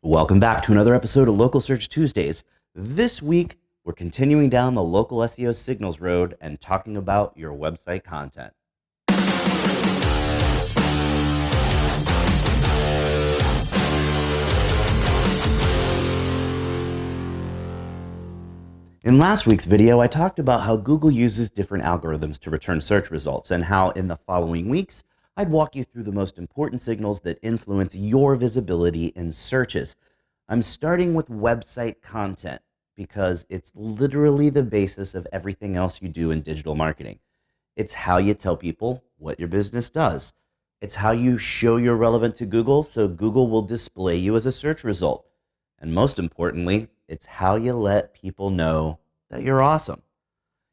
Welcome back to another episode of Local Search Tuesdays. This week, we're continuing down the local SEO signals road and talking about your website content. In last week's video, I talked about how Google uses different algorithms to return search results and how in the following weeks, I'd walk you through the most important signals that influence your visibility in searches. I'm starting with website content because it's literally the basis of everything else you do in digital marketing. It's how you tell people what your business does. It's how you show you're relevant to Google, so Google will display you as a search result. And most importantly, it's how you let people know that you're awesome.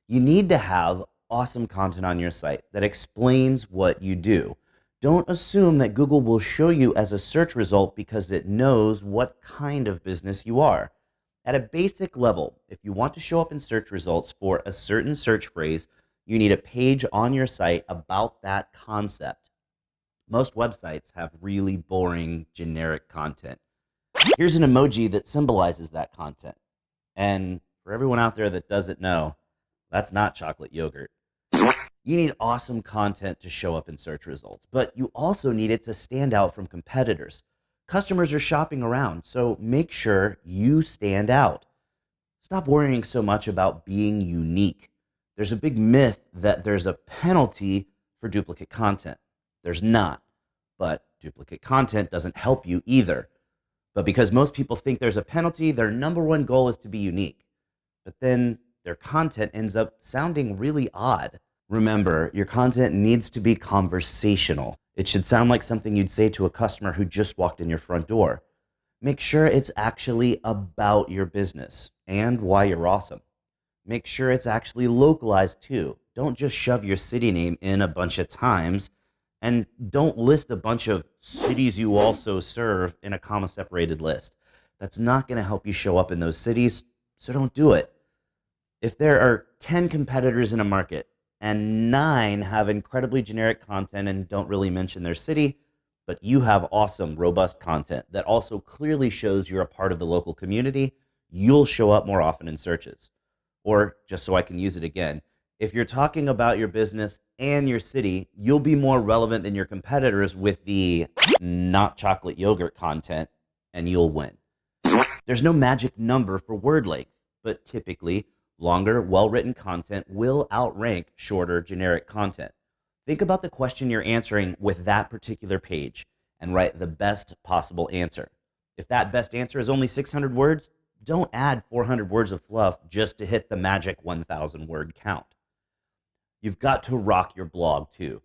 You need to have awesome content on your site that explains what you do. Don't assume that Google will show you as a search result because it knows what kind of business you are. At a basic level, if you want to show up in search results for a certain search phrase, you need a page on your site about that concept. Most websites have really boring, generic content. Here's an emoji that symbolizes that content. And for everyone out there that doesn't know, that's not chocolate yogurt. You need awesome content to show up in search results, but you also need it to stand out from competitors. Customers are shopping around, so make sure you stand out. Stop worrying so much about being unique. There's a big myth that there's a penalty for duplicate content. There's not, but duplicate content doesn't help you either. But because most people think there's a penalty, their number one goal is to be unique. But then their content ends up sounding really odd. Remember, your content needs to be conversational. It should sound like something you'd say to a customer who just walked in your front door. Make sure it's actually about your business and why you're awesome. Make sure it's actually localized too. Don't just shove your city name in a bunch of times, and don't list a bunch of cities you also serve in a comma-separated list. That's not going to help you show up in those cities, so don't do it. If there are 10 competitors in a market and 9 have incredibly generic content and don't really mention their city, but you have awesome, robust content that also clearly shows you're a part of the local community, you'll show up more often in searches. Or, just so I can use it again, if you're talking about your business and your city, you'll be more relevant than your competitors with the not chocolate yogurt content, and you'll win. There's no magic number for word length, but typically, longer, well-written content will outrank shorter, generic content. Think about the question you're answering with that particular page and write the best possible answer. If that best answer is only 600 words, don't add 400 words of fluff just to hit the magic 1,000 word count. You've got to rock your blog too.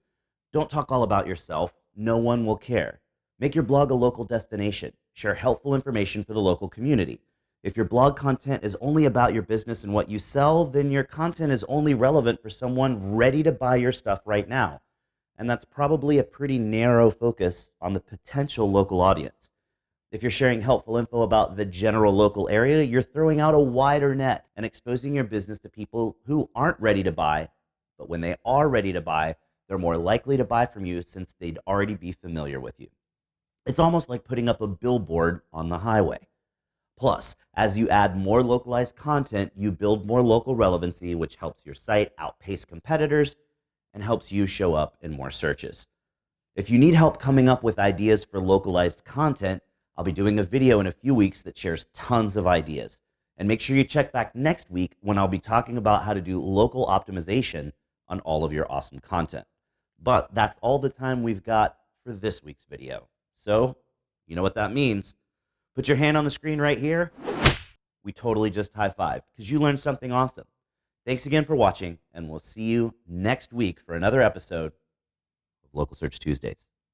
Don't talk all about yourself. No one will care. Make your blog a local destination. Share helpful information for the local community. If your blog content is only about your business and what you sell, then your content is only relevant for someone ready to buy your stuff right now. And that's probably a pretty narrow focus on the potential local audience. If you're sharing helpful info about the general local area, you're throwing out a wider net and exposing your business to people who aren't ready to buy. But when they are ready to buy, they're more likely to buy from you since they'd already be familiar with you. It's almost like putting up a billboard on the highway. Plus, as you add more localized content, you build more local relevancy, which helps your site outpace competitors and helps you show up in more searches. If you need help coming up with ideas for localized content, I'll be doing a video in a few weeks that shares tons of ideas. And make sure you check back next week when I'll be talking about how to do local optimization on all of your awesome content. But that's all the time we've got for this week's video. So, you know what that means. Put your hand on the screen right here. We totally just high-fived because you learned something awesome. Thanks again for watching, and we'll see you next week for another episode of Local Search Tuesdays.